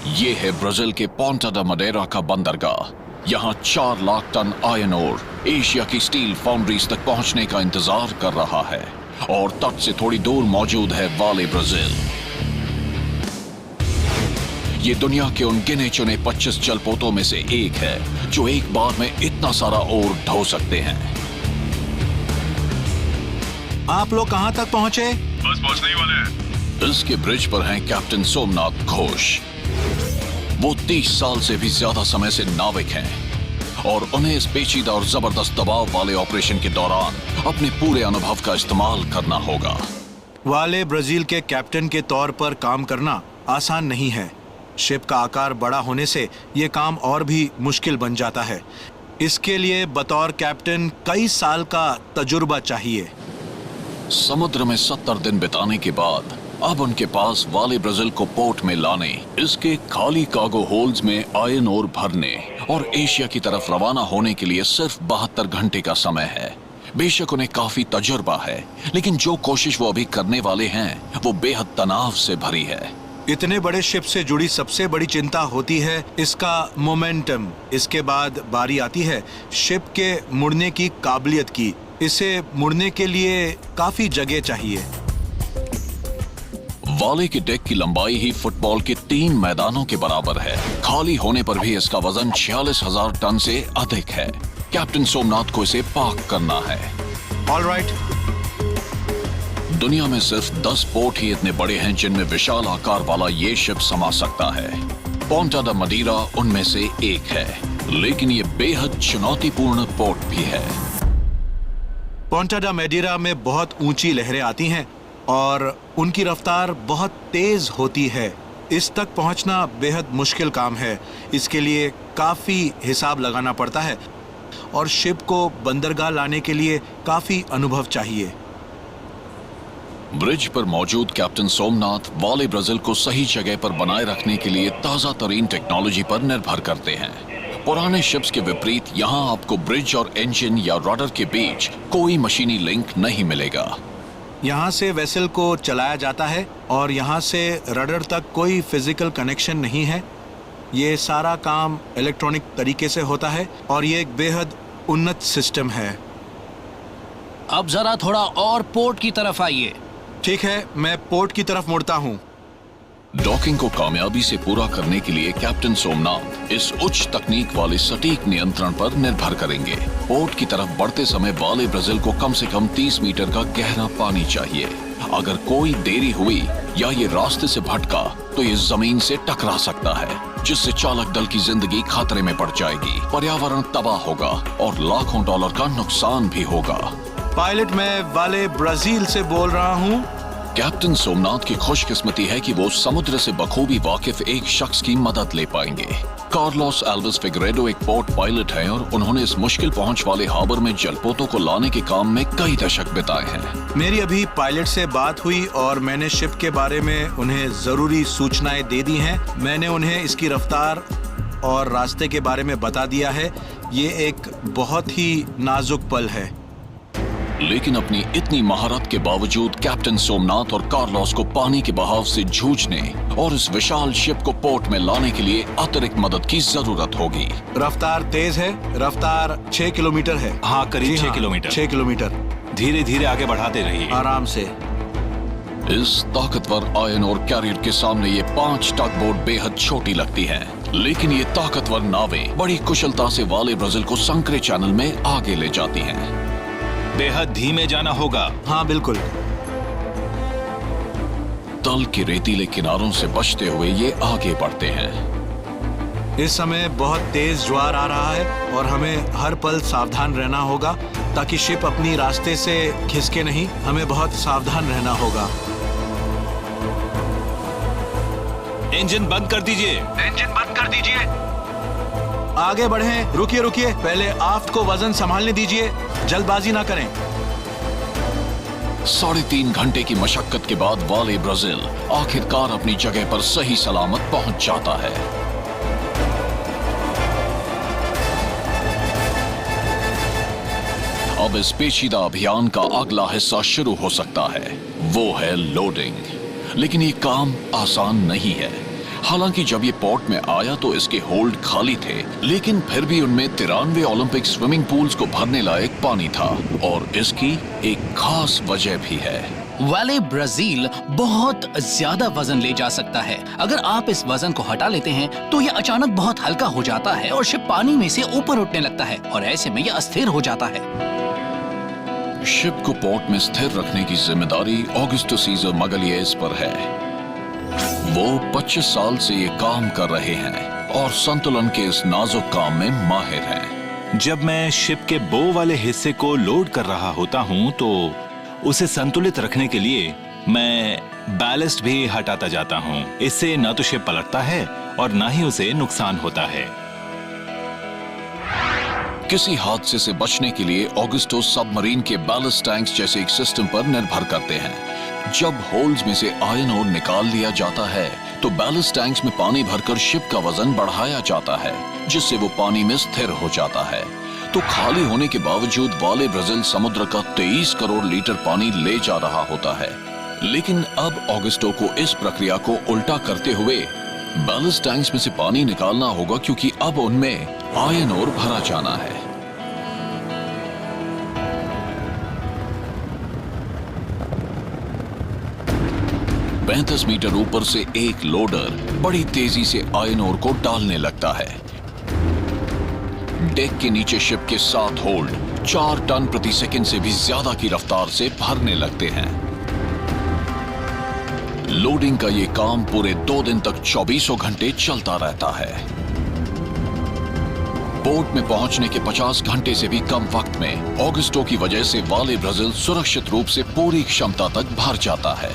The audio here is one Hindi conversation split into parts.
ये है ब्राजील के पोंटा दा मडेरा का बंदरगाह। यहाँ 4 lakh ton iron ore Asia की स्टील फाउंड्रीज तक पहुंचने का इंतजार कर रहा है और तट से थोड़ी दूर मौजूद है वाले ब्राजील। ये दुनिया के उन गिने चुने 25 जलपोतों में से एक है जो एक बार में इतना सारा ओर ढो सकते हैं। आप लोग कहां तक पहुंचे? बस पहुंचने ही वाले हैं। इसके ब्रिज पर हैं कैप्टन सोमनाथ घोष। वो 30 साल से भी ज्यादा समय से नाविक हैं और उन्हें इस पेचीदा और जबरदस्त दबाव वाले ऑपरेशन के दौरान अपने पूरे अनुभव का इस्तेमाल करना होगा। वाले ब्राजील के कैप्टन के तौर पर काम करना आसान नहीं है। शिप का आकार बड़ा होने से ये काम और भी मुश्किल बन जाता है। इसके लिए बतौर कैप्टन कई साल का तजुर्बा चाहिए। समुद्र में 70 दिन बिताने के बाद अब उनके पास वाले ब्राजील को पोर्ट में लाने, इसके खाली कार्गो होल्ड्स में आयरन ओर भरने और एशिया की तरफ रवाना होने के लिए सिर्फ 72 घंटे का समय है। बेशक उन्हें काफी तजुर्बा है, लेकिन जो कोशिश वो अभी करने वाले हैं वो बेहद तनाव से भरी है। इतने बड़े शिप से जुड़ी सबसे बड़ी चिंता होती है इसका मोमेंटम। इसके बाद बारी आती है शिप के मुड़ने की काबिलियत की। इसे मुड़ने के लिए काफी जगह चाहिए। वाले के डेक की लंबाई ही फुटबॉल के 3 मैदानों के बराबर है। खाली होने पर भी इसका वजन 46,000 टन से अधिक है। कैप्टन सोमनाथ को इसे पाक करना है। ऑलराइट। दुनिया में सिर्फ 10 पोर्ट ही इतने बड़े हैं जिनमें विशाल आकार वाला ये शिप समा सकता है। पोंटा दा मडीरा उनमें से एक है, लेकिन ये बेहद चुनौतीपूर्ण पोर्ट भी है। पोंटा दा मडीरा में बहुत ऊंची लहरें आती हैं और उनकी रफ्तार बहुत तेज होती है। इस तक पहुंचना बेहद मुश्किल काम है। इसके लिए काफी हिसाब लगाना पड़ता है और शिप को बंदरगाह लाने के लिए काफी अनुभव चाहिए। ब्रिज पर मौजूद कैप्टन सोमनाथ वाले ब्राजील को सही जगह पर बनाए रखने के लिए ताजा तरीन टेक्नोलॉजी पर निर्भर करते हैं। पुराने शिप्स के विपरीत यहाँ आपको ब्रिज और इंजन या रडर के बीच कोई मशीनी लिंक नहीं मिलेगा। यहाँ से वेसल को चलाया जाता है और यहाँ से रडर तक कोई फिजिकल कनेक्शन नहीं है। ये सारा काम इलेक्ट्रॉनिक तरीके से होता है और ये एक बेहद उन्नत सिस्टम है। अब जरा थोड़ा और पोर्ट की तरफ आइए। ठीक है, मैं पोर्ट की तरफ मुड़ता हूँ। डॉकिंग को कामयाबी से पूरा करने के लिए कैप्टन सोमनाथ इस उच्च तकनीक वाले सटीक नियंत्रण पर निर्भर करेंगे। पोर्ट की तरफ बढ़ते समय वाले ब्राजील को कम से कम 30 मीटर का गहरा पानी चाहिए। अगर कोई देरी हुई या ये रास्ते से भटका तो ये जमीन से टकरा सकता है, जिससे चालक दल की जिंदगी खतरे में पड़ जाएगी, पर्यावरण तबाह होगा और लाखों डॉलर का नुकसान भी होगा। पायलट, मैं वाले ब्राजील से बोल रहा हूँ। कैप्टन सोमनाथ की खुशकिस्मती है कि वो समुद्र से बखूबी वाकिफ एक शख्स की मदद ले पाएंगे। कार्लोस एल्विस फिगरेडो एक पोर्ट पायलट हैं और उन्होंने इस मुश्किल पहुंच वाले हार्बर में जलपोतों को लाने के काम में कई दशक बिताए हैं। मेरी अभी पायलट से बात हुई और मैंने शिप के बारे में उन्हें जरूरी सूचनाएं दे दी हैं। मैंने उन्हें इसकी रफ्तार और रास्ते के बारे में बता दिया है। ये एक बहुत ही नाजुक पल है। लेकिन अपनी इतनी महारत के बावजूद कैप्टन सोमनाथ और कार्लोस को पानी के बहाव से जूझने और इस विशाल शिप को पोर्ट में लाने के लिए अतिरिक्त मदद की जरूरत होगी। रफ्तार तेज है। रफ्तार 6 किलोमीटर है। हाँ, करीब 6 हाँ, किलोमीटर। 6 किलोमीटर। धीरे धीरे आगे बढ़ाते रहिए। आराम से। इस ताकतवर आयरन और कैरियर के सामने ये 5 टग बोट बेहद छोटी लगती हैं, लेकिन ये ताकतवर नावें बड़ी कुशलता से वाले ब्राजील को संकरे चैनल में आगे ले जाती हैं। बेहद धीमे जाना होगा। हाँ बिल्कुल। तल के रेतीले किनारों से बचते हुए ये आगे बढ़ते हैं। इस समय बहुत तेज ज्वार आ रहा है और हमें हर पल सावधान रहना होगा ताकि शिप अपनी रास्ते से खिसके नहीं। हमें बहुत सावधान रहना होगा। इंजन बंद कर दीजिए। इंजन बंद कर दीजिए। आगे बढ़ें। रुकिए रुकिए, पहले आफ्ट को वजन संभालने दीजिए। जल्दबाजी ना करें। 3.5 घंटे की मशक्कत के बाद वाले ब्राजील आखिरकार अपनी जगह पर सही सलामत पहुंच जाता है। अब इस पेचीदा अभियान का अगला हिस्सा शुरू हो सकता है, वो है लोडिंग। लेकिन ये काम आसान नहीं है। हालांकि जब ये पोर्ट में आया तो इसके होल्ड खाली थे, लेकिन फिर भी उनमें 93 ओलंपिक स्विमिंग पूल्स को भरने लायक पानी था। और इसकी एक खास वजह भी है। वाले ब्राजील बहुत ज्यादा वजन ले जा सकता है। अगर आप इस वजन को हटा लेते हैं तो ये अचानक बहुत हल्का हो जाता है और शिप पानी में से ऊपर उठने लगता है और ऐसे में ये अस्थिर हो जाता है। शिप को पोर्ट में स्थिर रखने की जिम्मेदारी ऑगस्टो सीजर मगलियस पर है। वो 25 साल से ये काम कर रहे हैं और संतुलन के इस नाजुक काम में माहिर हैं। जब मैं शिप के बो वाले हिस्से को लोड कर रहा होता हूँ तो उसे संतुलित रखने के लिए मैं बैलेस्ट भी हटाता जाता हूँ। इससे न तो शिप पलटता है और न ही उसे नुकसान होता है। किसी हादसे से बचने के लिए ऑगस्टो सबमरीन के बैलेस्ट टैंक्स जैसे एक सिस्टम पर निर्भर करते हैं। जब होल्स में से आयरन ओर निकाल लिया जाता है तो बैलेस्ट टैंक्स में पानी भरकर शिप का वजन बढ़ाया जाता है, जिससे वो पानी में स्थिर हो जाता है। तो खाली होने के बावजूद वाले ब्राजील समुद्र का 23 करोड़ लीटर पानी ले जा रहा होता है। लेकिन अब ऑगस्टो को इस प्रक्रिया को उल्टा करते हुए बैलेस्ट टैंक्स में से पानी निकालना होगा, क्योंकि अब उनमें आयरन ओर भरा जाना है। पैंतीस मीटर ऊपर से एक लोडर बड़ी तेजी से आयरन ओर को डालने लगता है। डेक के नीचे शिप के 7 होल्ड 4 टन प्रति सेकंड से भी ज्यादा की रफ्तार से भरने लगते हैं। लोडिंग का ये काम पूरे 2 दिन तक 24 घंटे चलता रहता है। पोर्ट में पहुंचने के 50 घंटे से भी कम वक्त में ऑगस्टो की वजह से वाले ब्राजील सुरक्षित रूप से पूरी क्षमता तक भर जाता है।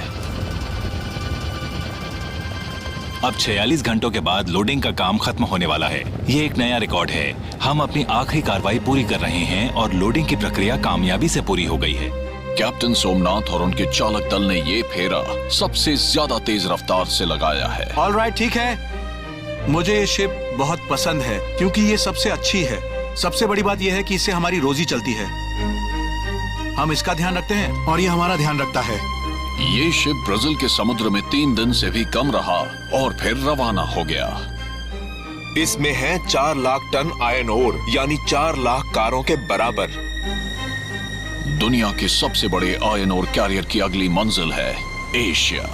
अब 46 घंटों के बाद लोडिंग का काम खत्म होने वाला है। ये एक नया रिकॉर्ड है। हम अपनी आखिरी कार्रवाई पूरी कर रहे हैं और लोडिंग की प्रक्रिया कामयाबी से पूरी हो गई है। कैप्टन सोमनाथ और उनके चालक दल ने ये फेरा सबसे ज्यादा तेज रफ्तार से लगाया है। ऑलराइट, ठीक है। मुझे ये शिप बहुत पसंद है क्योंकि ये सबसे अच्छी है। सबसे बड़ी बात यह है कि इससे हमारी रोजी चलती है। हम इसका ध्यान रखते हैं और ये हमारा ध्यान रखता है। ये शिप ब्राजील के समुद्र में 3 दिन से भी कम रहा और फिर रवाना हो गया। इसमें है 4 लाख टन आयरन ओर, यानी 4 लाख कारों के बराबर। दुनिया के सबसे बड़े आयरन ओर कैरियर की अगली मंजिल है एशिया।